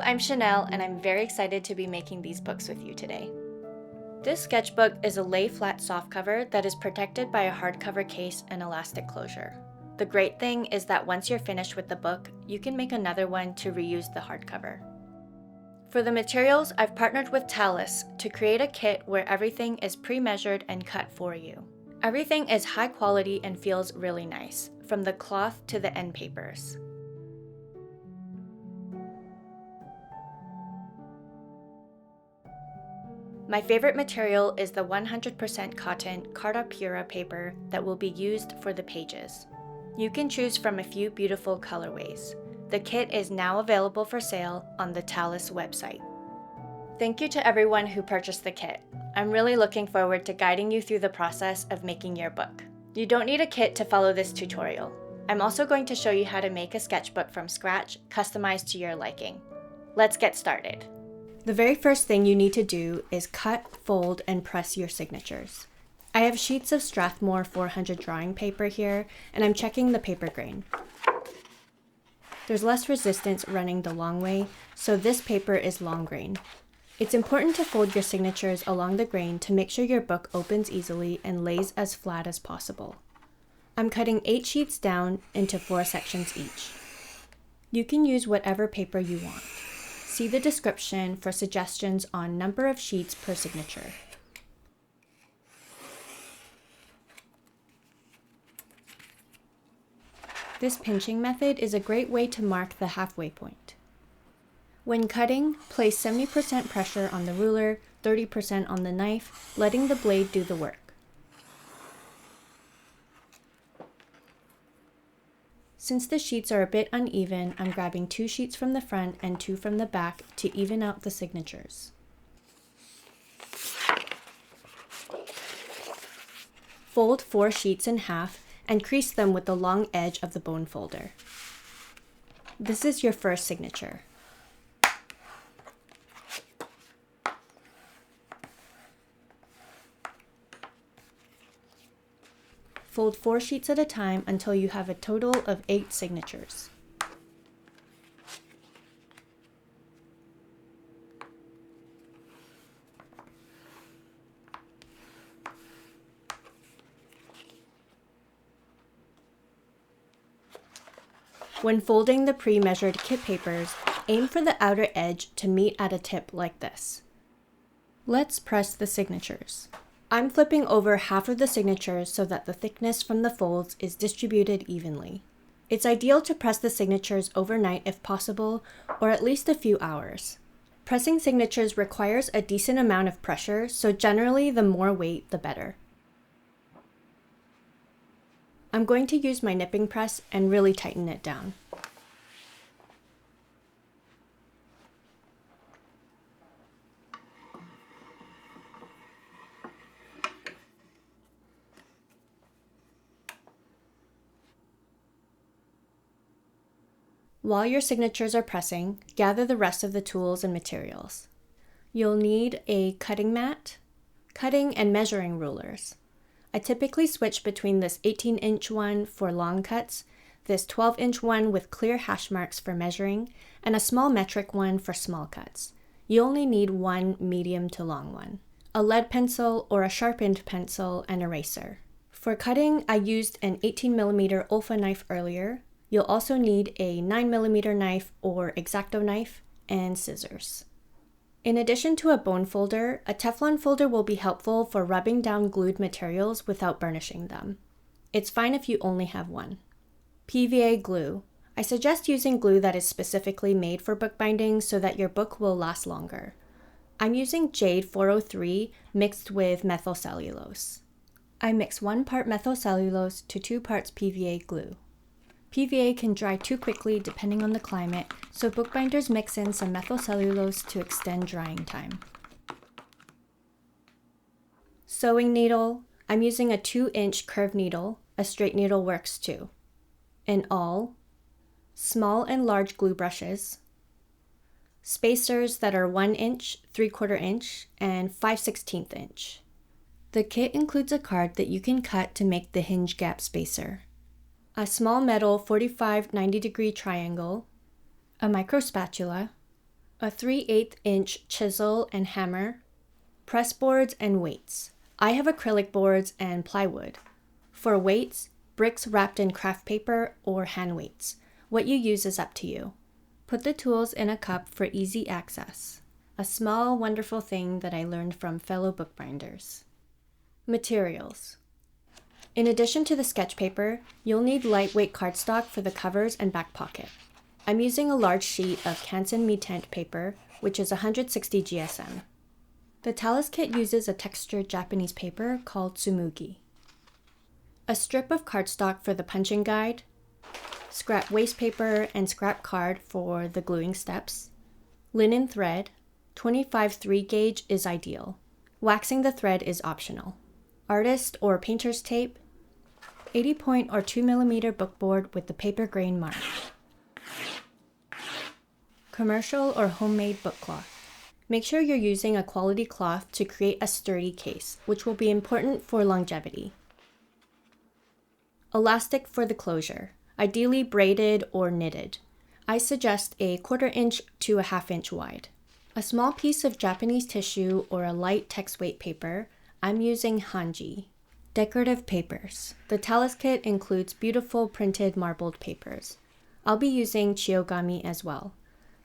I'm Chanel, and I'm very excited to be making these books with you today. This sketchbook is a lay-flat softcover that is protected by a hardcover case and elastic closure. The great thing is that once you're finished with the book, you can make another one to reuse the hardcover. For the materials, I've partnered with TALAS to create a kit where everything is pre-measured and cut for you. Everything is high quality and feels really nice, from the cloth to the end papers. My favorite material is the 100% cotton Carta Pura paper that will be used for the pages. You can choose from a few beautiful colorways. The kit is now available for sale on the TALAS website. Thank you to everyone who purchased the kit. I'm really looking forward to guiding you through the process of making your book. You don't need a kit to follow this tutorial. I'm also going to show you how to make a sketchbook from scratch, customized to your liking. Let's get started. The very first thing you need to do is cut, fold, and press your signatures. I have sheets of Strathmore 400 drawing paper here, and I'm checking the paper grain. There's less resistance running the long way, so this paper is long grain. It's important to fold your signatures along the grain to make sure your book opens easily and lays as flat as possible. I'm cutting 8 sheets down into 4 sections each. You can use whatever paper you want. See the description for suggestions on number of sheets per signature. This pinching method is a great way to mark the halfway point. When cutting, place 70% pressure on the ruler, 30% on the knife, letting the blade do the work. Since the sheets are a bit uneven, I'm grabbing 2 sheets from the front and 2 from the back to even out the signatures. Fold 4 sheets in half and crease them with the long edge of the bone folder. This is your first signature. Fold 4 sheets at a time until you have a total of 8 signatures. When folding the pre-measured kit papers, aim for the outer edge to meet at a tip like this. Let's press the signatures. I'm flipping over half of the signatures so that the thickness from the folds is distributed evenly. It's ideal to press the signatures overnight if possible, or at least a few hours. Pressing signatures requires a decent amount of pressure, so generally the more weight, the better. I'm going to use my nipping press and really tighten it down. While your signatures are pressing, gather the rest of the tools and materials. You'll need a cutting mat, cutting and measuring rulers. I typically switch between this 18-inch one for long cuts, this 12-inch one with clear hash marks for measuring, and a small metric one for small cuts. You only need one medium to long one, a lead pencil or a sharpened pencil, and eraser. For cutting, I used an 18mm Olfa knife earlier. You'll also need a 9mm knife or X-Acto knife and scissors. In addition to a bone folder, a Teflon folder will be helpful for rubbing down glued materials without burnishing them. It's fine if you only have one. PVA glue. I suggest using glue that is specifically made for bookbinding so that your book will last longer. I'm using Jade 403 mixed with methyl cellulose. I mix 1 part methyl cellulose to 2 parts PVA glue. PVA can dry too quickly depending on the climate, so bookbinders mix in some methyl cellulose to extend drying time. Sewing needle. I'm using a 2-inch curved needle. A straight needle works too. An awl. Small and large glue brushes. Spacers that are 1 inch, 3/4 inch, and 5/16 inch. The kit includes a card that you can cut to make the hinge gap spacer. A small metal 45-90 degree triangle, a micro spatula, a 3/8 inch chisel and hammer, press boards and weights. I have acrylic boards and plywood. For weights, bricks wrapped in craft paper or hand weights. What you use is up to you. Put the tools in a cup for easy access. A small, wonderful thing that I learned from fellow bookbinders. Materials. In addition to the sketch paper, you'll need lightweight cardstock for the covers and back pocket. I'm using a large sheet of Canson Mi-Tint paper, which is 160 GSM. The TALAS kit uses a textured Japanese paper called Tsumugi. A strip of cardstock for the punching guide, scrap waste paper and scrap card for the gluing steps, linen thread, 25 3 gauge is ideal. Waxing the thread is optional. Artist or painter's tape, 80 point or 2mm bookboard with the paper grain mark. Commercial or homemade bookcloth. Make sure you're using a quality cloth to create a sturdy case, which will be important for longevity. Elastic for the closure, ideally braided or knitted. I suggest a 1/4 inch to a 1/2 inch wide. A small piece of Japanese tissue or a light text weight paper. I'm using hanji. Decorative papers. The TALAS kit includes beautiful printed marbled papers. I'll be using chiogami as well.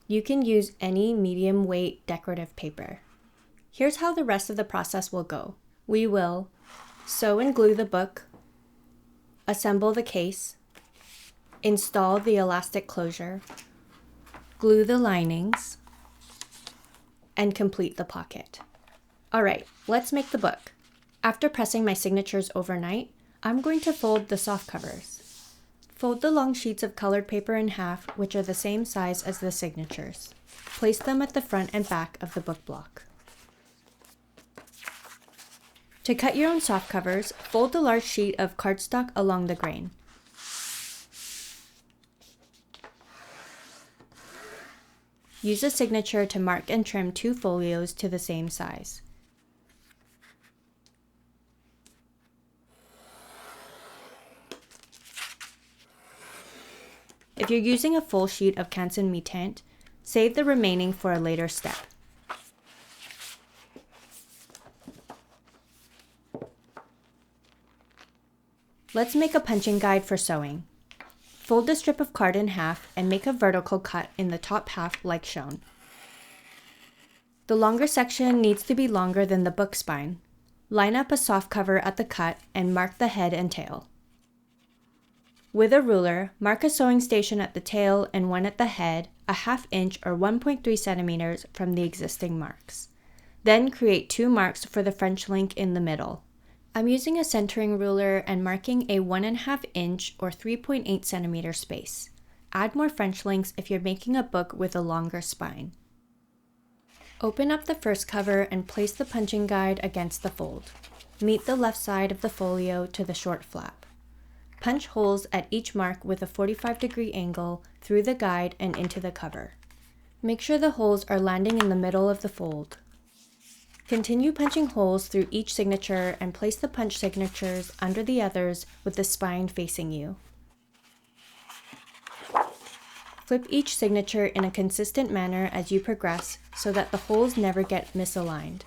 You can use any medium weight decorative paper. Here's how the rest of the process will go. We will sew and glue the book, assemble the case, install the elastic closure, glue the linings, and complete the pocket. All right, let's make the book. After pressing my signatures overnight, I'm going to fold the soft covers. Fold the long sheets of colored paper in half, which are the same size as the signatures. Place them at the front and back of the book block. To cut your own soft covers, fold the large sheet of cardstock along the grain. Use a signature to mark and trim 2 folios to the same size. If you're using a full sheet of Canson Mi-Tint, save the remaining for a later step. Let's make a punching guide for sewing. Fold the strip of card in half and make a vertical cut in the top half like shown. The longer section needs to be longer than the book spine. Line up a soft cover at the cut and mark the head and tail. With a ruler, mark a sewing station at the tail and one at the head, a 1/2 inch or 1.3 centimeters from the existing marks. Then create 2 marks for the French link in the middle. I'm using a centering ruler and marking a 1.5 inch or 3.8 centimeter space. Add more French links if you're making a book with a longer spine. Open up the first cover and place the punching guide against the fold. Meet the left side of the folio to the short flap. Punch holes at each mark with a 45-degree angle through the guide and into the cover. Make sure the holes are landing in the middle of the fold. Continue punching holes through each signature and place the punch signatures under the others with the spine facing you. Flip each signature in a consistent manner as you progress so that the holes never get misaligned.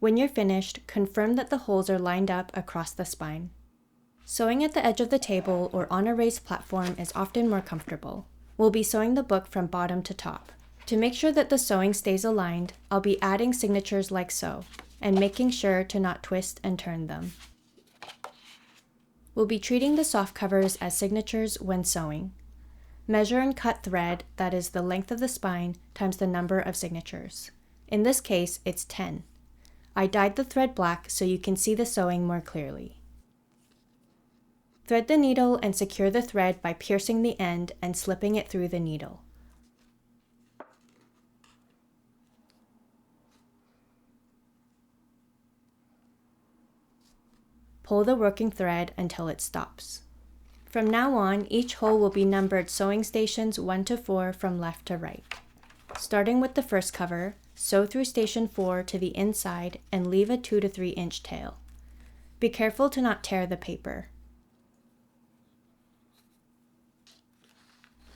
When you're finished, confirm that the holes are lined up across the spine. Sewing at the edge of the table or on a raised platform is often more comfortable. We'll be sewing the book from bottom to top. To make sure that the sewing stays aligned, I'll be adding signatures like so, and making sure to not twist and turn them. We'll be treating the soft covers as signatures when sewing. Measure and cut thread, that is the length of the spine, times the number of signatures. In this case, it's 10. I dyed the thread black so you can see the sewing more clearly. Thread the needle and secure the thread by piercing the end and slipping it through the needle. Pull the working thread until it stops. From now on, each hole will be numbered sewing stations 1 to 4 from left to right. Starting with the first cover, sew through station 4 to the inside and leave a 2 to 3 inch tail. Be careful to not tear the paper.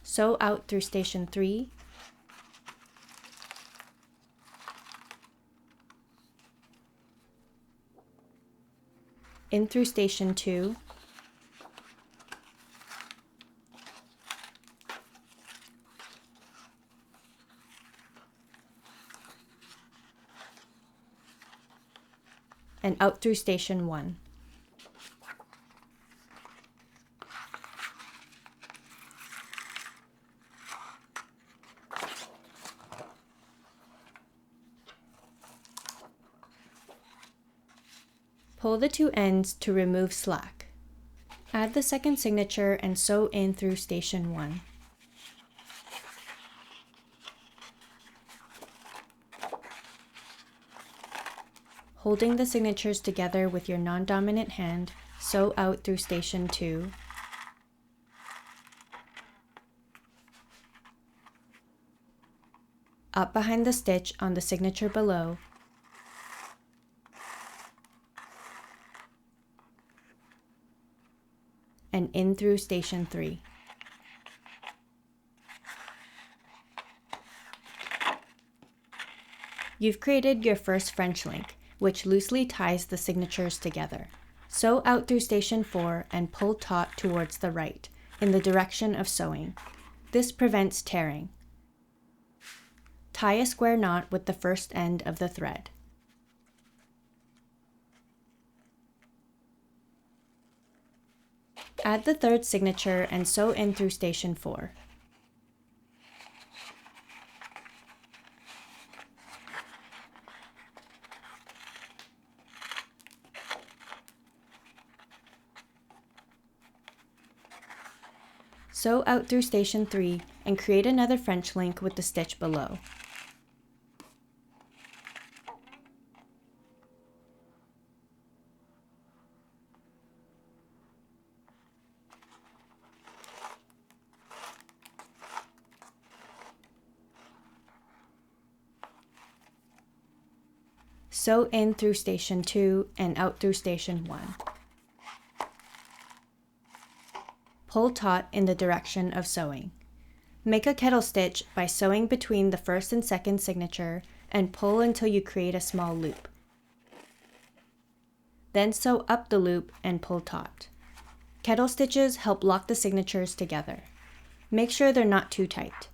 sew out through station 3, in through station 2, and out through station 1. Pull the two ends to remove slack. Add the second signature and sew in through station 1. Holding the signatures together with your non-dominant hand, sew out through station 2. Up behind the stitch on the signature below, and in through station 3. You've created your first French link, which loosely ties the signatures together. Sew out through station 4 and pull taut towards the right, in the direction of sewing. This prevents tearing. Tie a square knot with the first end of the thread. Add the third signature and sew in through station 4. Sew out through station 3 and create another French link with the stitch below. Sew in through station 2 and out through station 1. Pull taut in the direction of sewing. Make a kettle stitch by sewing between the first and second signature and pull until you create a small loop. Then sew up the loop and pull taut. Kettle stitches help lock the signatures together. Make sure they're not too tight.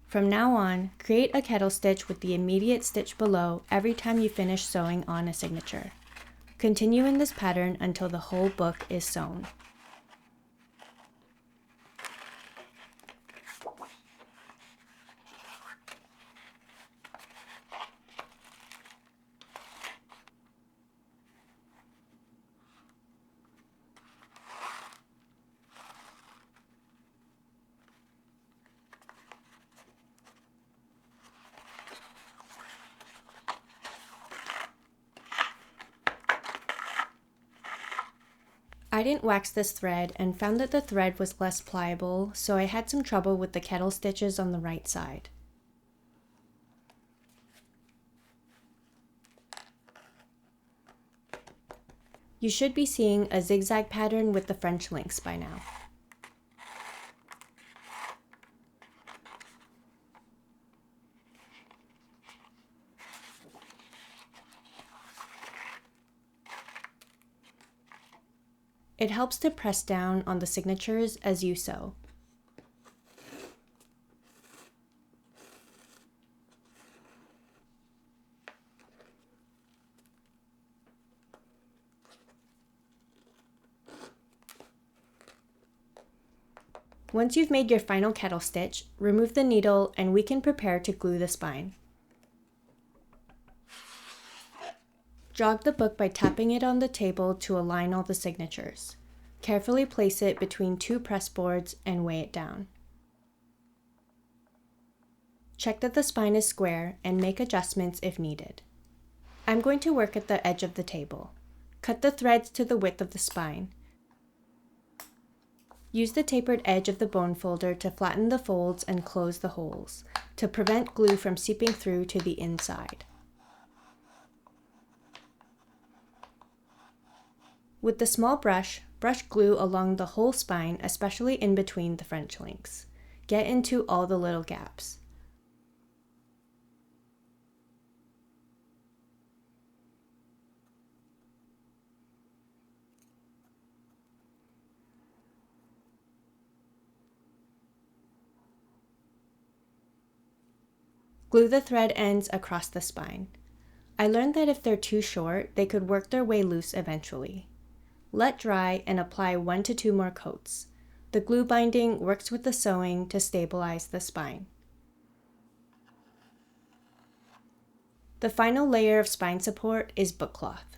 From now on, create a kettle stitch with the immediate stitch below every time you finish sewing on a signature. Continue in this pattern until the whole book is sewn. I didn't wax this thread and found that the thread was less pliable, so I had some trouble with the kettle stitches on the right side. You should be seeing a zigzag pattern with the French links by now. It helps to press down on the signatures as you sew. Once you've made your final kettle stitch, remove the needle and we can prepare to glue the spine. Jog the book by tapping it on the table to align all the signatures. Carefully place it between two press boards and weigh it down. Check that the spine is square and make adjustments if needed. I'm going to work at the edge of the table. Cut the threads to the width of the spine. Use the tapered edge of the bone folder to flatten the folds and close the holes, to prevent glue from seeping through to the inside. With the small brush, Brush glue along the whole spine, especially in between the French links. Get into all the little gaps. Glue the thread ends across the spine. I learned that if they're too short, they could work their way loose eventually. Let dry and apply 1 to 2 more coats. The glue binding works with the sewing to stabilize the spine. The final layer of spine support is bookcloth.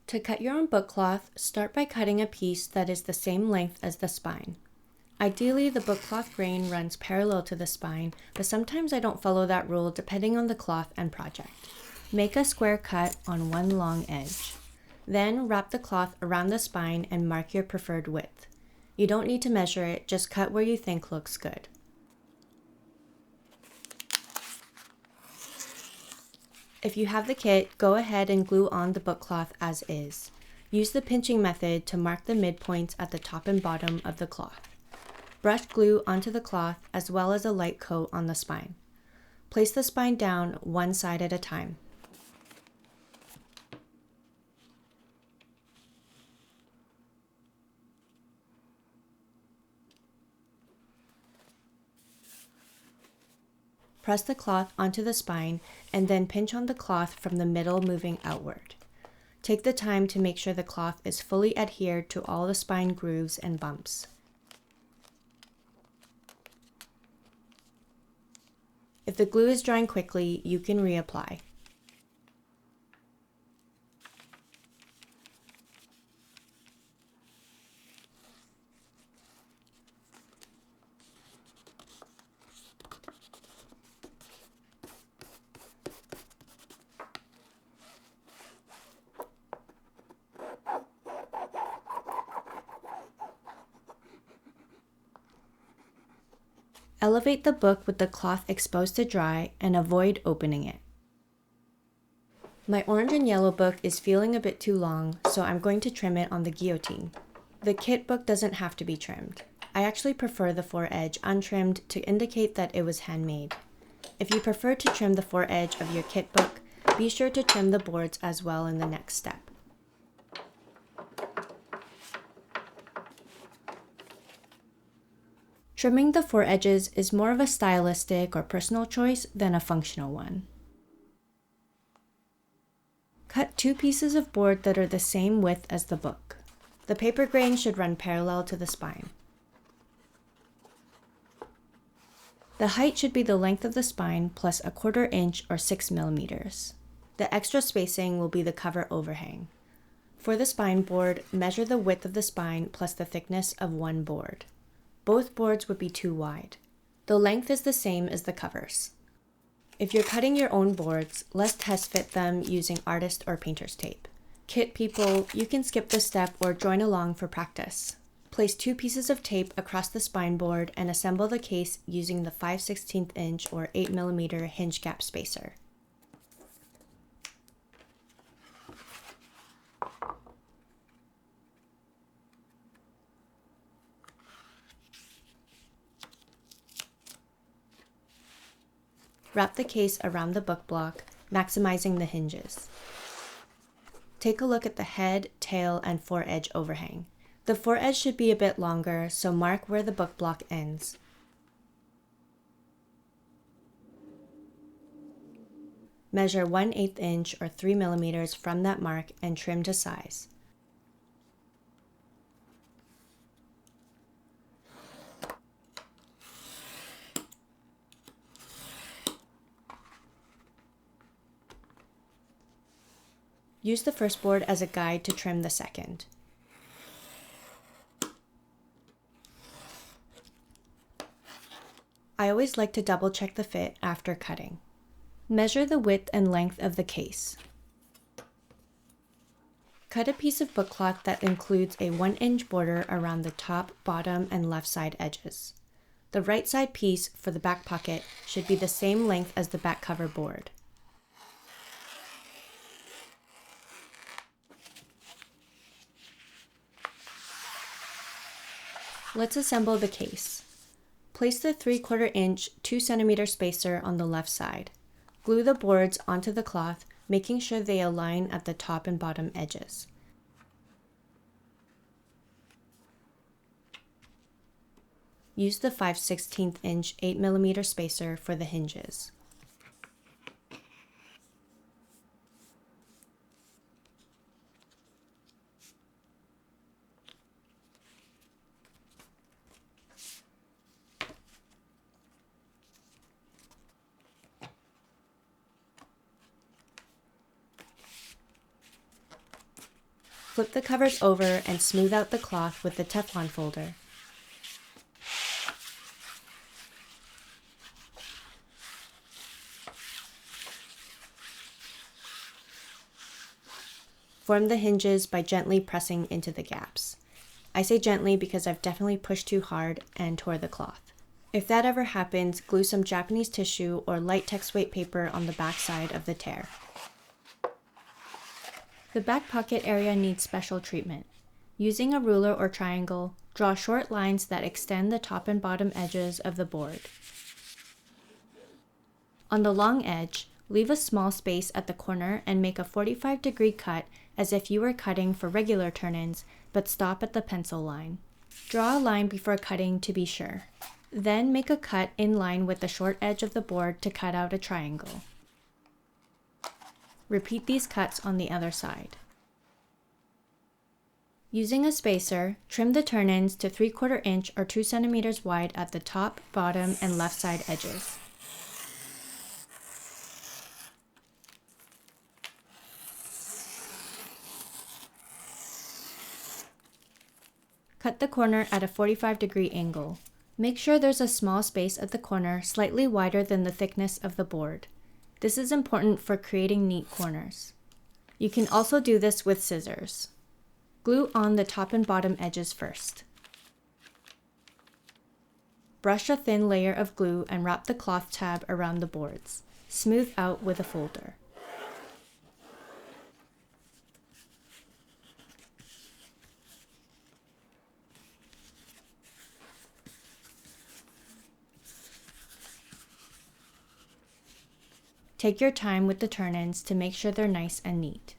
To cut your own bookcloth, start by cutting a piece that is the same length as the spine. Ideally, the bookcloth grain runs parallel to the spine, but sometimes I don't follow that rule depending on the cloth and project. Make a square cut on one long edge. Then wrap the cloth around the spine and mark your preferred width. You don't need to measure it, just cut where you think looks good. If you have the kit, go ahead and glue on the bookcloth as is. Use the pinching method to mark the midpoints at the top and bottom of the cloth. Brush glue onto the cloth as well as a light coat on the spine. Place the spine down one side at a time. Press the cloth onto the spine and then pinch on the cloth from the middle moving outward. Take the time to make sure the cloth is fully adhered to all the spine grooves and bumps. If the glue is drying quickly, you can reapply. Elevate the book with the cloth exposed to dry and avoid opening it. My orange and yellow book is feeling a bit too long, so I'm going to trim it on the guillotine. The kit book doesn't have to be trimmed. I actually prefer the fore-edge untrimmed to indicate that it was handmade. If you prefer to trim the fore-edge of your kit book, be sure to trim the boards as well in the next step. Trimming the fore-edges is more of a stylistic or personal choice than a functional one. Cut 2 pieces of board that are the same width as the book. The paper grain should run parallel to the spine. The height should be the length of the spine plus 1/4 inch or 6 millimeters. The extra spacing will be the cover overhang. For the spine board, measure the width of the spine plus the thickness of one board. Both boards would be too wide. The length is the same as the covers. If you're cutting your own boards, let's test fit them using artist or painter's tape. Kit people, you can skip this step or join along for practice. Place 2 pieces of tape across the spine board and assemble the case using the 5/16 inch or 8 millimeter hinge gap spacer. Wrap the case around the book block, maximizing the hinges. Take a look at the head, tail, and fore-edge overhang. The fore-edge should be a bit longer, so mark where the book block ends. Measure 1/8 inch or 3 millimeters from that mark and trim to size. Use the first board as a guide to trim the second. I always like to double check the fit after cutting. Measure the width and length of the case. Cut a piece of bookcloth that includes a 1-inch border around the top, bottom, and left side edges. The right side piece for the back pocket should be the same length as the back cover board. Let's assemble the case. Place the 3/4 inch 2 cm spacer on the left side. Glue the boards onto the cloth, making sure they align at the top and bottom edges. Use the 5/16 inch 8 mm spacer for the hinges. Flip the covers over and smooth out the cloth with the Teflon folder. Form the hinges by gently pressing into the gaps. I say gently because I've definitely pushed too hard and tore the cloth. If that ever happens, glue some Japanese tissue or light text weight paper on the back side of the tear. The back pocket area needs special treatment. Using a ruler or triangle, draw short lines that extend the top and bottom edges of the board. On the long edge, leave a small space at the corner and make a 45-degree cut as if you were cutting for regular turn-ins, but stop at the pencil line. Draw a line before cutting to be sure. Then make a cut in line with the short edge of the board to cut out a triangle. Repeat these cuts on the other side. Using a spacer, trim the turn-ins to 3/4 inch or 2 cm wide at the top, bottom, and left side edges. Cut the corner at a 45-degree angle. Make sure there's a small space at the corner slightly wider than the thickness of the board. This is important for creating neat corners. You can also do this with scissors. Glue on the top and bottom edges first. Brush a thin layer of glue and wrap the cloth tab around the boards. Smooth out with a folder. Take your time with the turn-ins to make sure they're nice and neat.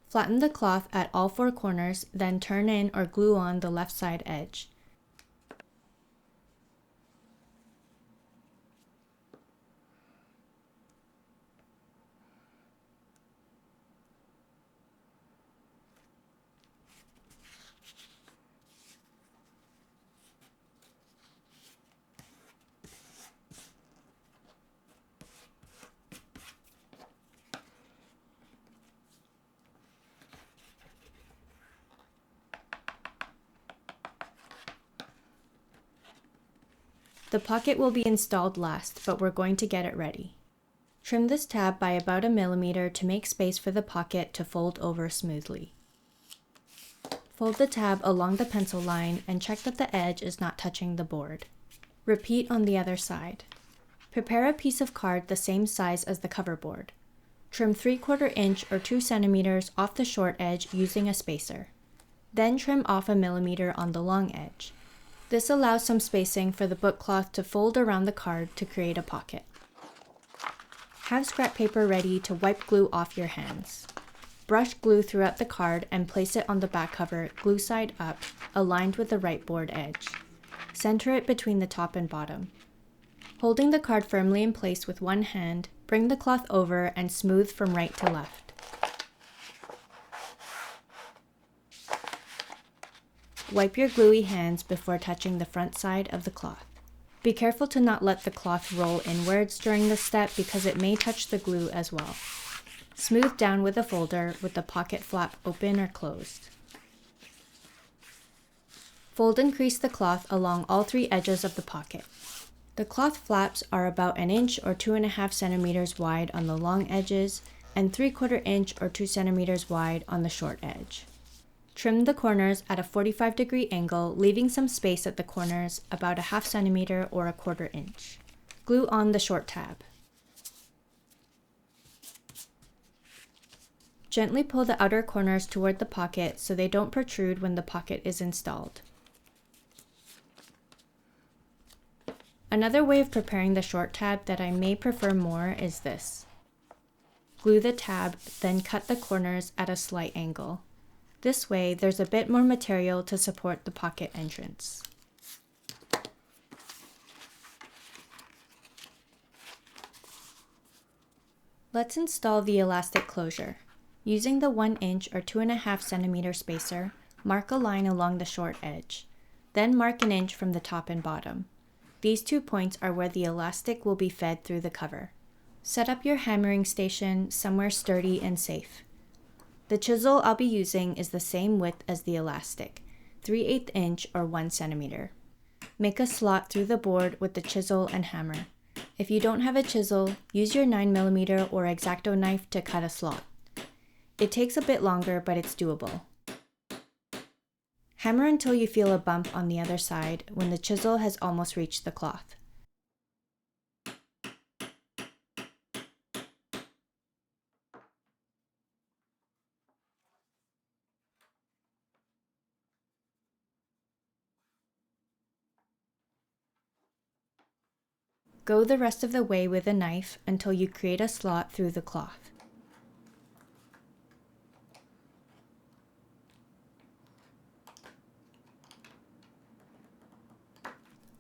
Flatten the cloth at all 4 corners, then turn in or glue on the left side edge. The pocket will be installed last, but we're going to get it ready. Trim this tab by about 1 millimeter to make space for the pocket to fold over smoothly. Fold the tab along the pencil line and check that the edge is not touching the board. Repeat on the other side. Prepare a piece of card the same size as the cover board. Trim 3/4 inch or 2 centimeters off the short edge using a spacer. Then trim off 1 millimeter on the long edge. This allows some spacing for the book cloth to fold around the card to create a pocket. Have scrap paper ready to wipe glue off your hands. Brush glue throughout the card and place it on the back cover, glue side up, aligned with the right board edge. Center it between the top and bottom. Holding the card firmly in place with one hand, bring the cloth over and smooth from right to left. Wipe your gluey hands before touching the front side of the cloth. Be careful to not let the cloth roll inwards during this step because it may touch the glue as well. Smooth down with a folder with the pocket flap open or closed. Fold and crease the cloth along all 3 edges of the pocket. The cloth flaps are about 1 inch or 2.5 centimeters wide on the long edges and 3/4 inch or 2 centimeters wide on the short edge. Trim the corners at a 45-degree angle, leaving some space at the corners about 1/2 centimeter or 1/4 inch. Glue on the short tab. Gently pull the outer corners toward the pocket so they don't protrude when the pocket is installed. Another way of preparing the short tab that I may prefer more is this. Glue the tab, then cut the corners at a slight angle. This way, there's a bit more material to support the pocket entrance. Let's install the elastic closure. Using the 1 inch or 2.5 centimeter spacer, mark a line along the short edge. Then mark an inch from the top and bottom. These 2 points are where the elastic will be fed through the cover. Set up your hammering station somewhere sturdy and safe. The chisel I'll be using is the same width as the elastic, 3/8 inch or 1 centimeter. Make a slot through the board with the chisel and hammer. If you don't have a chisel, use your 9mm or X-Acto knife to cut a slot. It takes a bit longer, but it's doable. Hammer until you feel a bump on the other side when the chisel has almost reached the cloth. Go the rest of the way with a knife until you create a slot through the cloth.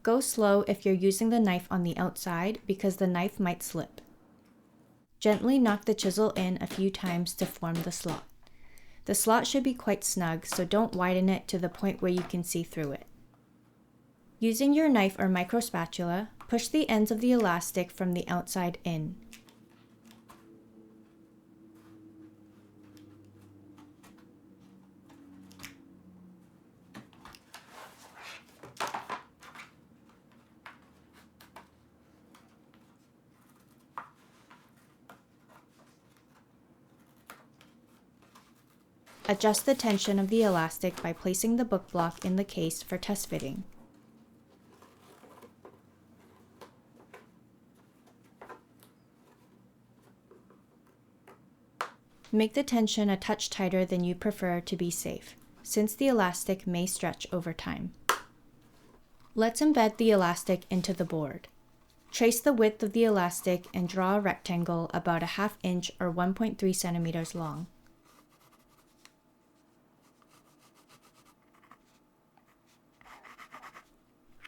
Go slow if you're using the knife on the outside because the knife might slip. Gently knock the chisel in a few times to form the slot. The slot should be quite snug, so don't widen it to the point where you can see through it. Using your knife or micro spatula, push the ends of the elastic from the outside in. Adjust the tension of the elastic by placing the book block in the case for test fitting. Make the tension a touch tighter than you prefer to be safe, since the elastic may stretch over time. Let's embed the elastic into the board. Trace the width of the elastic and draw a rectangle about a 1/2 inch or 1.3 centimeters long.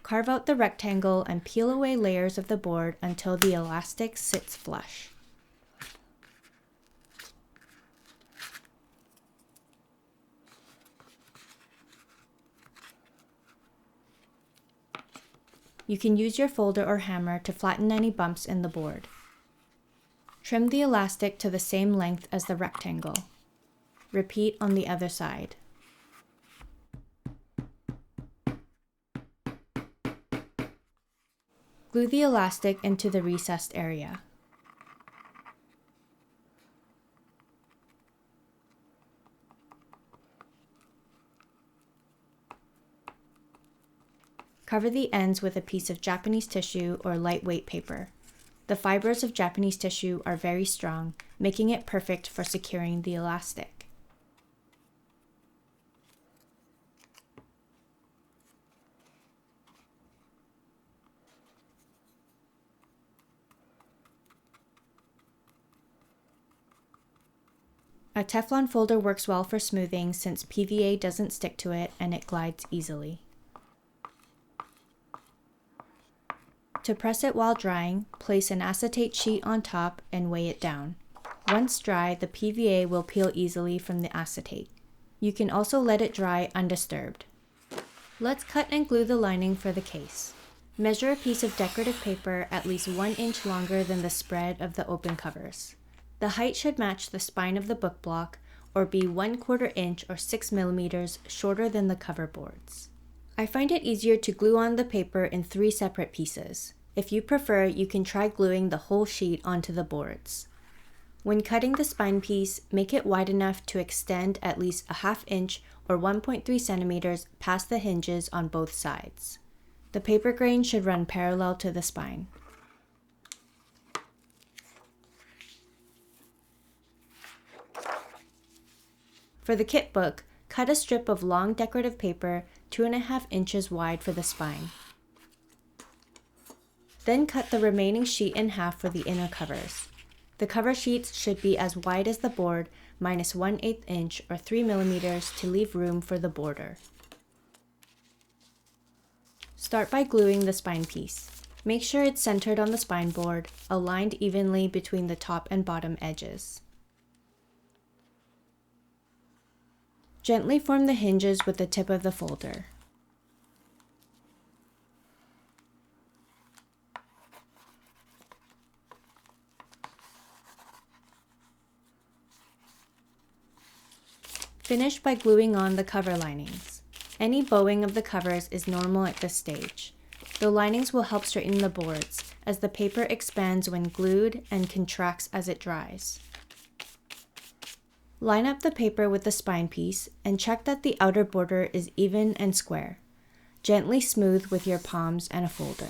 Carve out the rectangle and peel away layers of the board until the elastic sits flush. You can use your folder or hammer to flatten any bumps in the board. Trim the elastic to the same length as the rectangle. Repeat on the other side. Glue the elastic into the recessed area. Cover the ends with a piece of Japanese tissue or lightweight paper. The fibers of Japanese tissue are very strong, making it perfect for securing the elastic. A Teflon folder works well for smoothing since PVA doesn't stick to it and it glides easily. To press it while drying, place an acetate sheet on top and weigh it down. Once dry, the PVA will peel easily from the acetate. You can also let it dry undisturbed. Let's cut and glue the lining for the case. Measure a piece of decorative paper at least 1 inch longer than the spread of the open covers. The height should match the spine of the book block or be 1/4 inch or 6 millimeters shorter than the cover boards. I find it easier to glue on the paper in 3 separate pieces. If you prefer, you can try gluing the whole sheet onto the boards. When cutting the spine piece, make it wide enough to extend at least a 1/2 inch or 1.3 centimeters past the hinges on both sides. The paper grain should run parallel to the spine. For the kit book, cut a strip of long decorative paper 2.5 inches wide for the spine. Then cut the remaining sheet in half for the inner covers. The cover sheets should be as wide as the board minus 1/8 inch or 3 millimeters to leave room for the border. Start by gluing the spine piece. Make sure it's centered on the spine board, aligned evenly between the top and bottom edges. Gently form the hinges with the tip of the folder. Finish by gluing on the cover linings. Any bowing of the covers is normal at this stage. The linings will help straighten the boards, as the paper expands when glued and contracts as it dries. Line up the paper with the spine piece and check that the outer border is even and square. Gently smooth with your palms and a folder.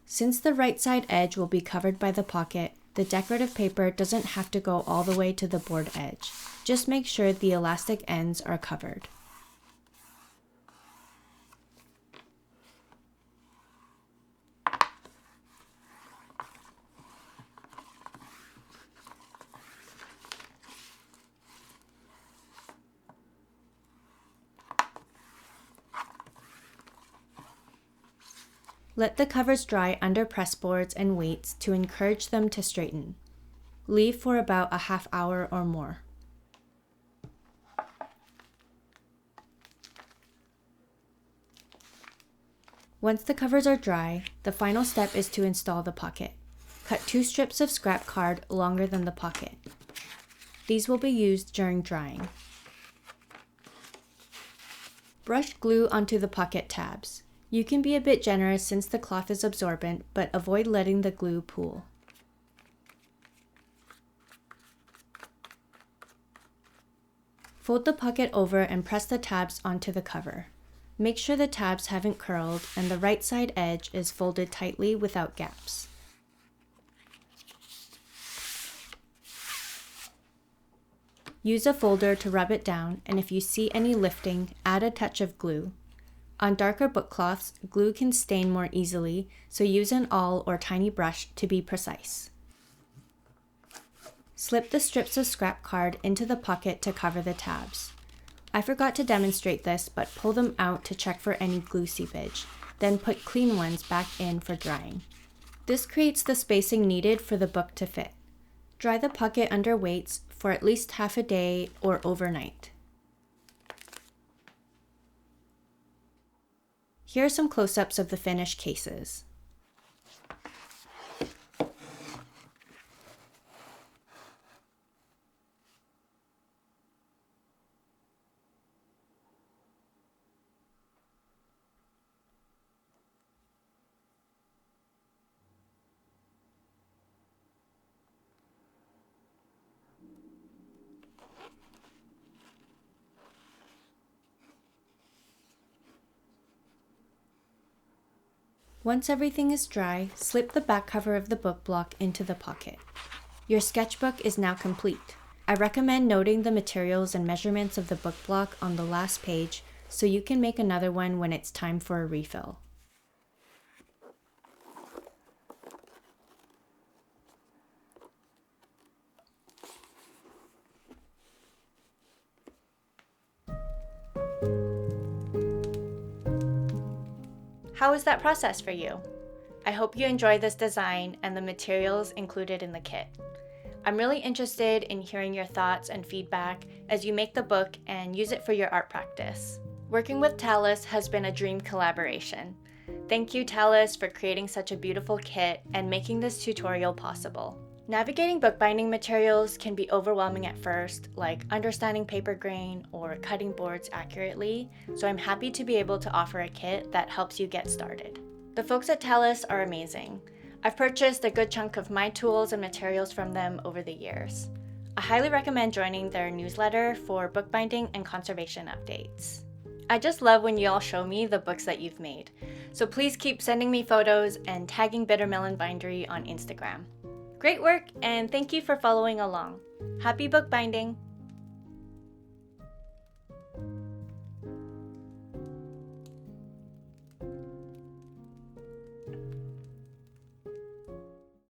Since the right side edge will be covered by the pocket, the decorative paper doesn't have to go all the way to the board edge. Just make sure the elastic ends are covered. Let the covers dry under press boards and weights to encourage them to straighten. Leave for about a half hour or more. Once the covers are dry, the final step is to install the pocket. Cut 2 strips of scrap card longer than the pocket. These will be used during drying. Brush glue onto the pocket tabs. You can be a bit generous since the cloth is absorbent, but avoid letting the glue pool. Fold the pocket over and press the tabs onto the cover. Make sure the tabs haven't curled and the right side edge is folded tightly without gaps. Use a folder to rub it down, and if you see any lifting, add a touch of glue. On darker book cloths, glue can stain more easily, so use an awl or tiny brush to be precise. Slip the strips of scrap card into the pocket to cover the tabs. I forgot to demonstrate this, but pull them out to check for any glue seepage, then put clean ones back in for drying. This creates the spacing needed for the book to fit. Dry the pocket under weights for at least half a day or overnight. Here are some close-ups of the finished cases. Once everything is dry, slip the back cover of the book block into the pocket. Your sketchbook is now complete. I recommend noting the materials and measurements of the book block on the last page so you can make another one when it's time for a refill. How was that process for you? I hope you enjoy this design and the materials included in the kit. I'm really interested in hearing your thoughts and feedback as you make the book and use it for your art practice. Working with TALAS has been a dream collaboration. Thank you, TALAS, for creating such a beautiful kit and making this tutorial possible. Navigating bookbinding materials can be overwhelming at first, like understanding paper grain or cutting boards accurately, so I'm happy to be able to offer a kit that helps you get started. The folks at TALAS are amazing. I've purchased a good chunk of my tools and materials from them over the years. I highly recommend joining their newsletter for bookbinding and conservation updates. I just love when you all show me the books that you've made, so please keep sending me photos and tagging Bittermelon Bindery on Instagram. Great work, and thank you for following along. Happy bookbinding!